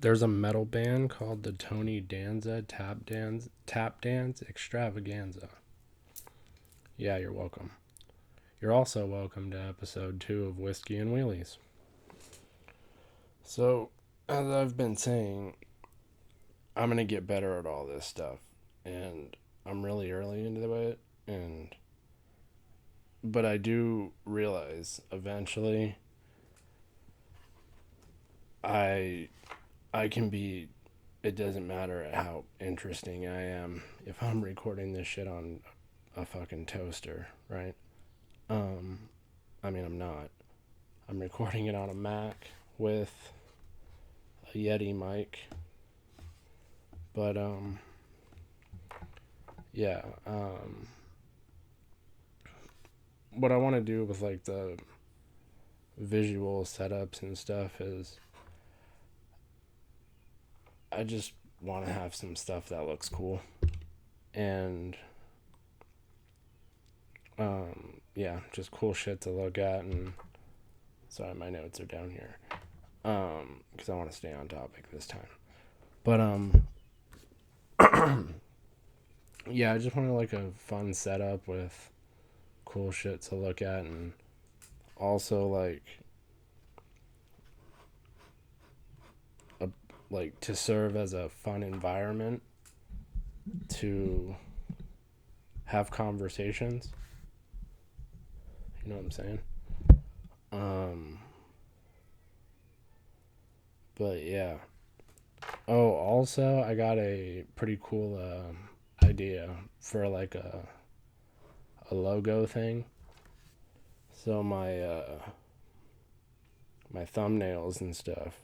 There's a metal band called the Tony Danza Tap Dance Extravaganza. Yeah, you're welcome. You're also welcome to episode 2 of Whiskey and Wheelies. So, as I've been saying, I'm gonna get better at all this stuff, and I'm really early into it, but I do realize eventually I I can be. It doesn't matter how interesting I am if I'm recording this shit on a fucking toaster, right? Um, I mean, I'm not. I'm recording it on a Mac with a Yeti mic, but yeah. What I want to do with like the visual setups and stuff is I just want to have some stuff that looks cool, and yeah, just cool shit to look at. And sorry, my notes are down here, because I want to stay on topic this time. But yeah, I just want like a fun setup with cool shit to look at, and also a, like to serve as a fun environment to have conversations. You know what I'm saying? Um, but yeah. Oh, also, I got a pretty cool idea for like a logo thing. So my thumbnails and stuff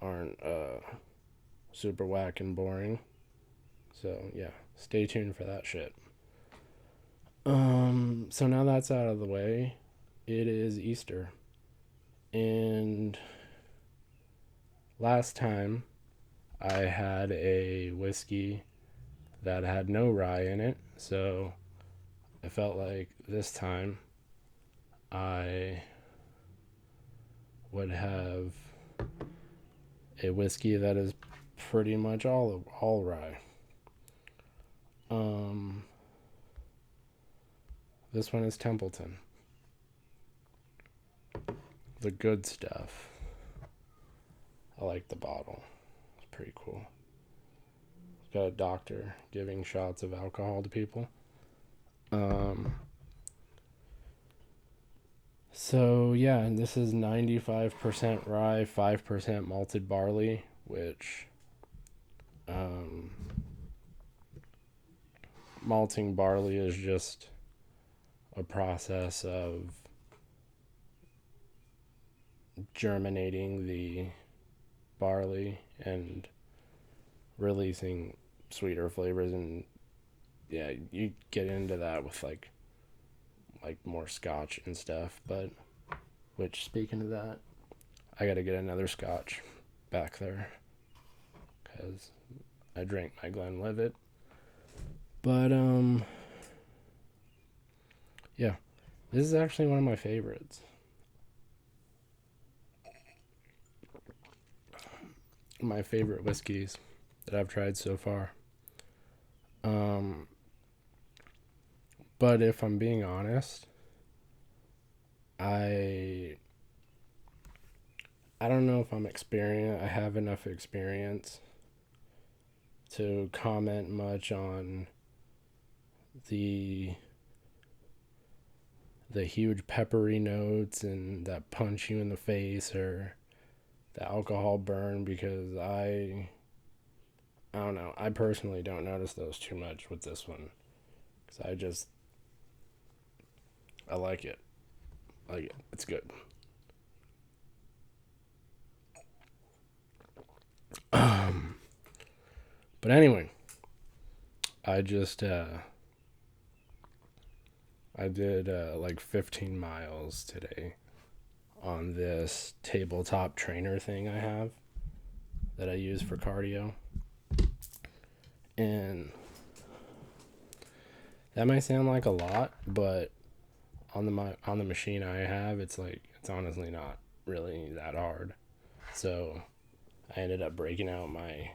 aren't super whack and boring. So yeah, stay tuned for that shit. So now that's out of the way, it is Easter. And last time I had a whiskey that had no rye in it, so I felt like this time I would have a whiskey that is pretty much all rye. Um, this one is Templeton, the good stuff. I like the bottle. It's pretty cool. It's got a doctor giving shots of alcohol to people. Um, so yeah, and this is 95% rye, 5% malted barley, which um, malting barley is just a process of germinating the barley and releasing sweeter flavors. And yeah, you get into that with like more scotch and stuff. But which, speaking of that, I gotta get another scotch back there because I drank my Glenlivet. But yeah, this is actually one of my favorites. My favorite whiskeys that I've tried so far. Um, but if I'm being honest, I I don't know if I'm experienced. I have enough experience to comment much on the the huge peppery notes and that punch you in the face or the alcohol burn, because I don't know. I personally don't notice those too much with this one because I like it. Like it. It's good. But anyway, I just I did like 15 miles today on this tabletop trainer thing I have that I use for cardio. And that might sound like a lot, but on the machine I have, it's honestly not really that hard. So I ended up breaking out my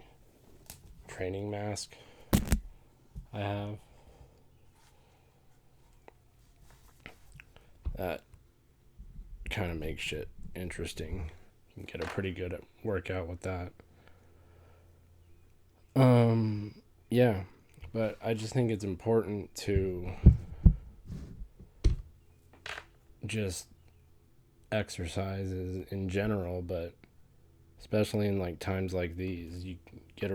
training mask I have. That kind of makes shit interesting. You can get a pretty good workout with that. Yeah, but I just think it's important to just exercise in general, but especially in like times like these, you get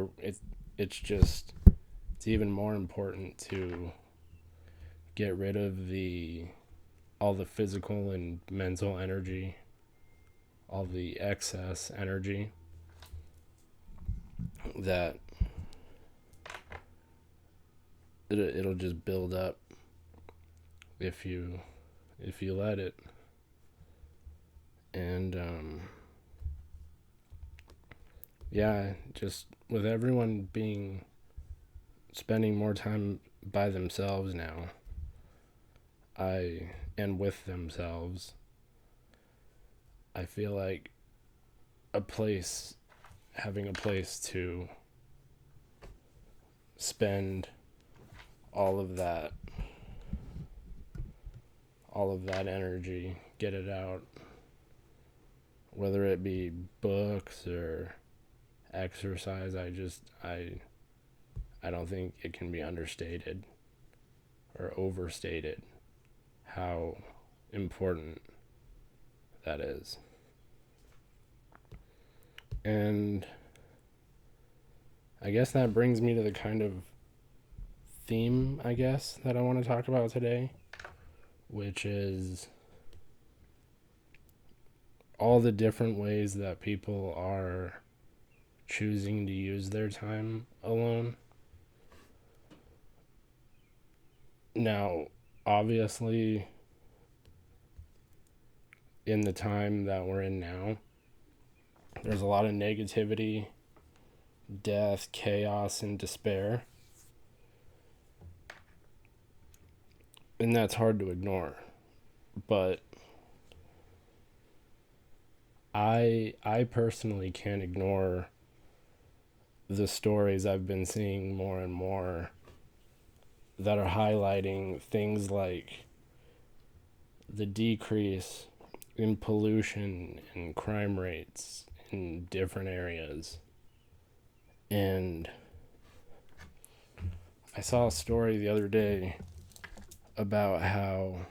it's even more important to get rid of all the physical and mental energy, all the excess energy that it'll just build up if you let it. And yeah, just with everyone spending more time by themselves now, and with themselves, I feel like having a place to spend all of that energy, get it out, whether it be books or exercise. I don't think it can be understated or overstated how important that is. And I guess that brings me to the kind of theme, I guess, that I want to talk about today, which is all the different ways that people are choosing to use their time alone. Now, obviously, in the time that we're in now, there's a lot of negativity, death, chaos, and despair. And that's hard to ignore. But I personally can't ignore the stories I've been seeing more and more that are highlighting things like the decrease in pollution and crime rates in different areas. And I saw a story the other day about how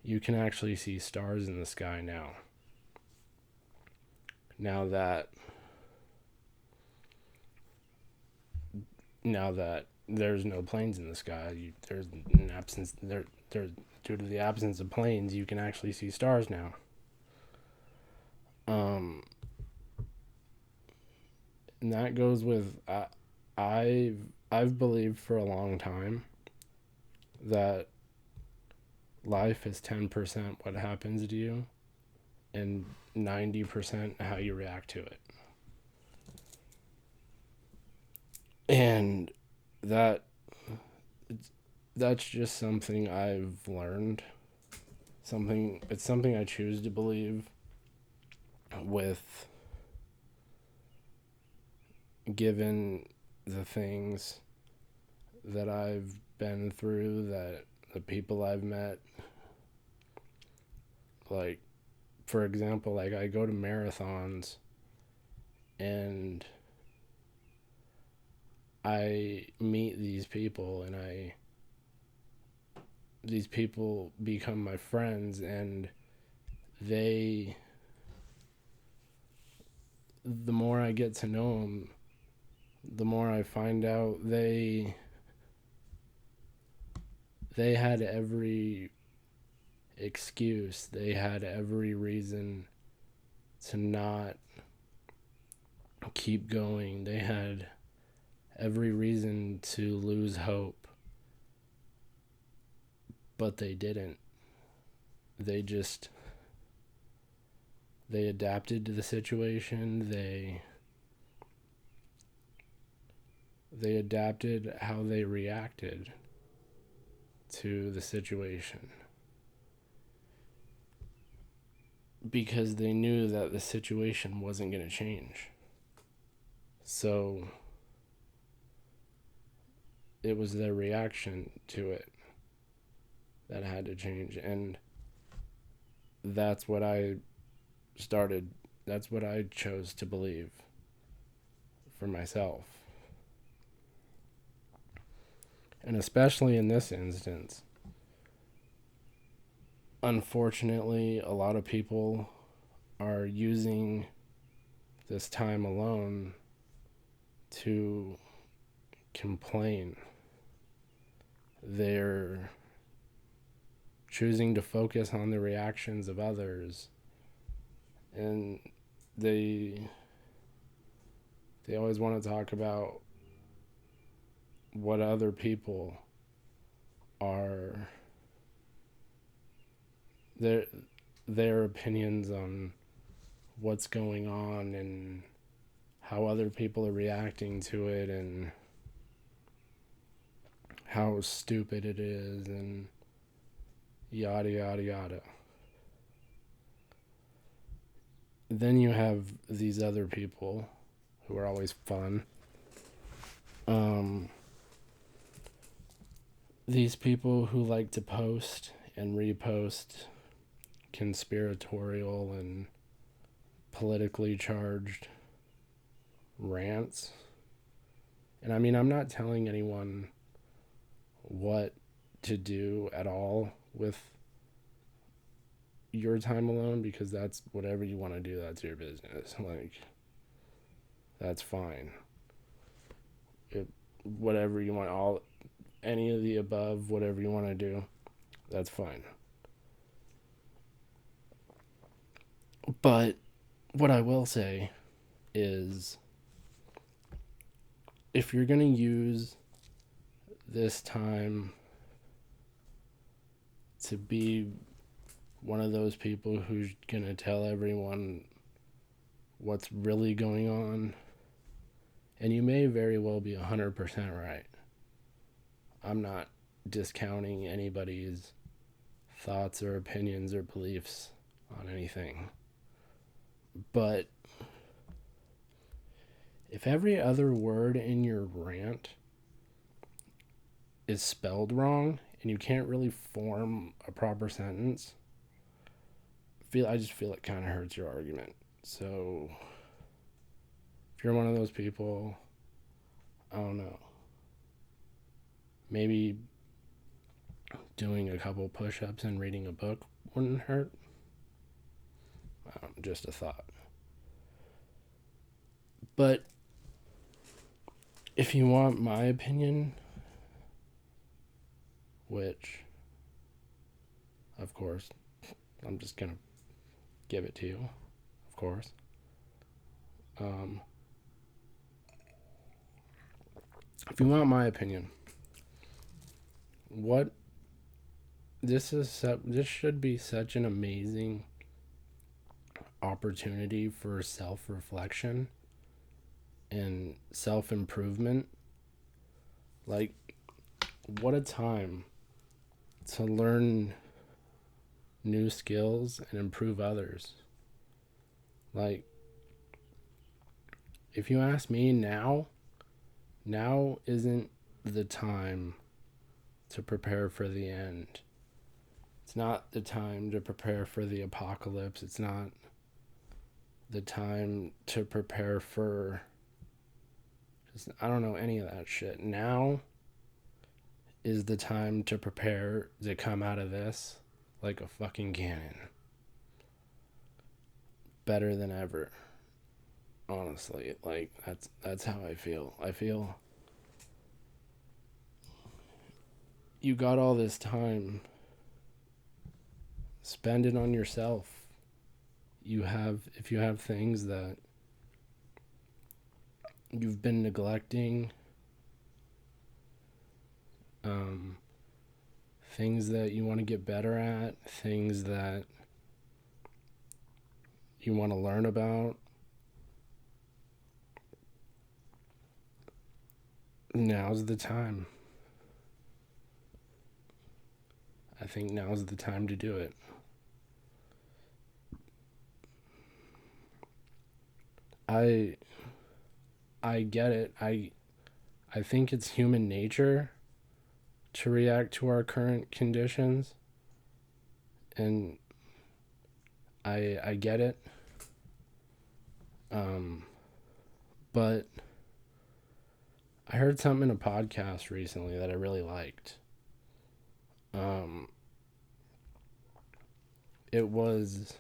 you can actually see stars in the sky now. Now that there's no planes in the sky, there's an absence there. Due to the absence of planes, you can actually see stars now. And that goes with I've believed for a long time that life is 10% what happens to you and 90% how you react to it. And that's just something I've learned. It's something I choose to believe with, given the things that I've been through, that the people I've met. Like, for example, like I go to marathons and I meet these people and these people become my friends, and the more I get to know them, the more I find out they had every excuse, they had every reason to not keep going. They had every reason to lose hope, but they didn't. They adapted to the situation. They adapted how they reacted to the situation. because they knew that the situation wasn't going to change. So it was their reaction to it that had to change. And that's what I chose to believe for myself. And especially in this instance, unfortunately, a lot of people are using this time alone to complain. They're choosing to focus on the reactions of others, and they always want to talk about what other people are, their opinions on what's going on and how other people are reacting to it and how stupid it is and yada yada yada. Then you have these other people who are always fun. These people who like to post and repost conspiratorial and politically charged rants. And I mean, I'm not telling anyone what to do at all with your time alone, because that's whatever you want to do, that's your business. Like, that's fine. Whatever you want, any of the above, whatever you want to do, that's fine. But what I will say is, if you're going to use this time to be one of those people who's going to tell everyone what's really going on, and you may very well be 100% right. I'm not discounting anybody's thoughts or opinions or beliefs on anything. But if every other word in your rant is spelled wrong and you can't really form a proper sentence, I just feel it kind of hurts your argument. So if you're one of those people, I don't know, maybe doing a couple push-ups and reading a book wouldn't hurt. Just a thought. But if you want my opinion, which, of course, I'm just going to give it to you, of course. If you want my opinion, this should be such an amazing opportunity for self-reflection and self-improvement. Like, what a time to learn new skills and improve others. Like, if you ask me, now isn't the time to prepare for the end. It's not the time to prepare for the apocalypse. It's not the time to prepare for I don't know, any of that shit. Now is the time to prepare to come out of this like a fucking cannon. Better than ever. Honestly, like, that's how I feel. I feel you got all this time. Spend it on yourself. If you have things that you've been neglecting, things that you want to get better at, things that you want to learn about, now's the time. I think now's the time to do it. I I get it. I think it's human nature to react to our current conditions, and I get it. Um but I heard something in a podcast recently that I really liked. Um it was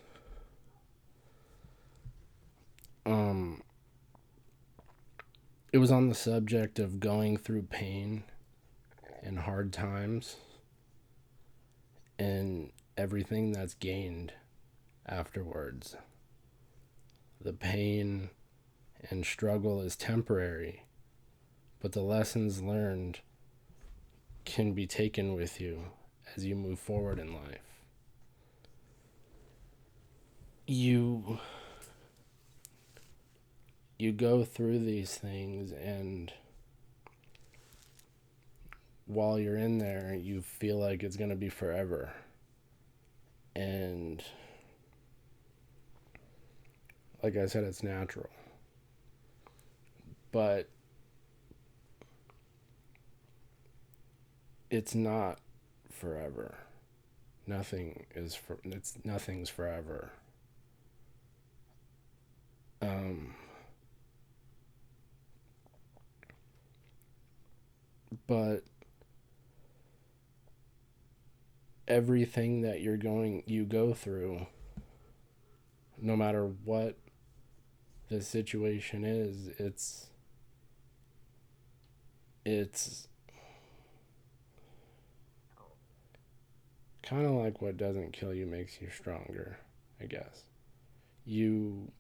um it was on the subject of going through pain and hard times and everything that's gained afterwards. The pain and struggle is temporary, but the lessons learned can be taken with you as you move forward in life. You you go through these things, and while you're in there, you feel like it's going to be forever. And like I said, it's natural. But it's not forever. Nothing's forever. Um but everything that you go through, no matter what the situation is, it's kind of like what doesn't kill you makes you stronger, I guess. You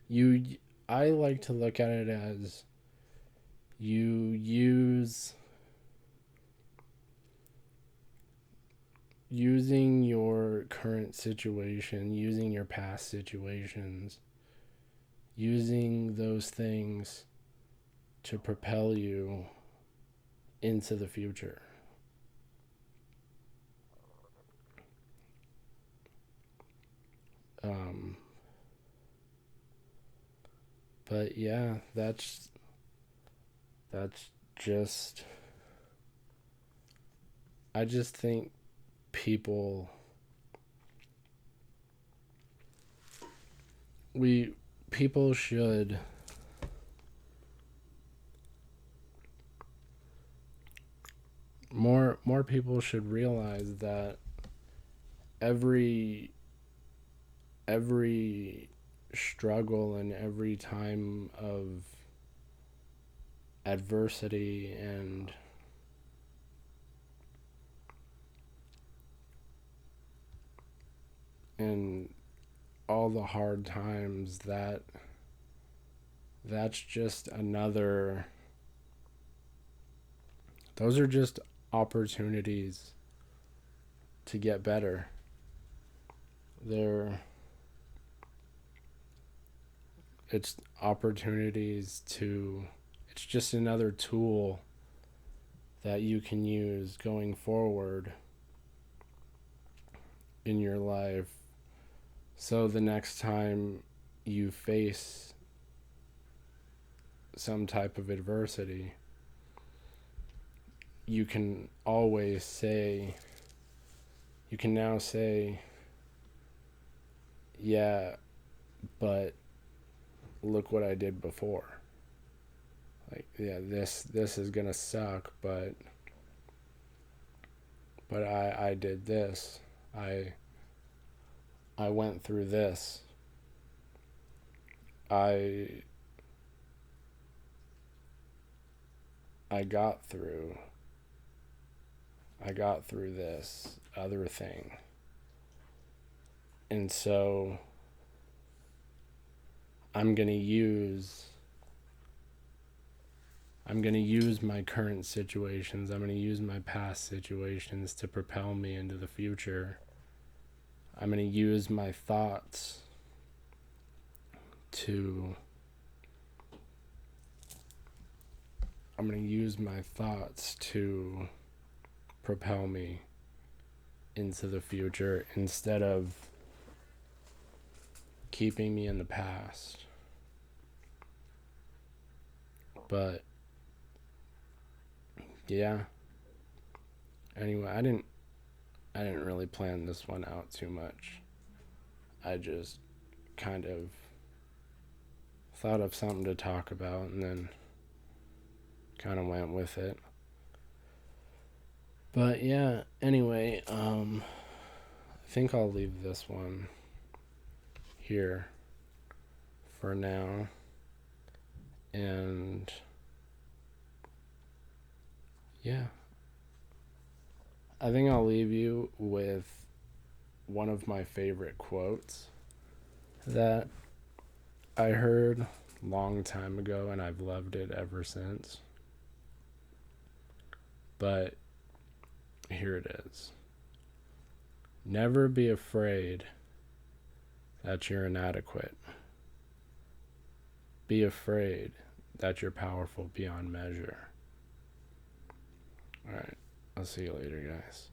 you I like to look at it as you using your current situation, using your past situations, using those things to propel you into the future. Um, but yeah, that's just I just think people we people should more people should realize that every every struggle and every time of adversity and all the hard times, that's just another those are just opportunities to get better. They're it's opportunities to it's just another tool that you can use going forward in your life, so the next time you face some type of adversity, you can always say you can now say, yeah, but look what I did before. Like, yeah, this is gonna suck, but I did this. I I went through this. I I got through I got through this other thing. And so I'm going to use I'm going to use my current situations. I'm going to use my past situations to propel me into the future. I'm going to use my thoughts to I'm going to use my thoughts to propel me into the future, instead of keeping me in the past. But yeah. Anyway, I didn't really plan this one out too much. I just kind of thought of something to talk about and then kind of went with it. But yeah, anyway, I think I'll leave this one here for now. And yeah, I think I'll leave you with one of my favorite quotes that I heard long time ago, and I've loved it ever since. But here it is. Never be afraid that you're inadequate. Be afraid that you're powerful beyond measure. Alright, I'll see you later, guys.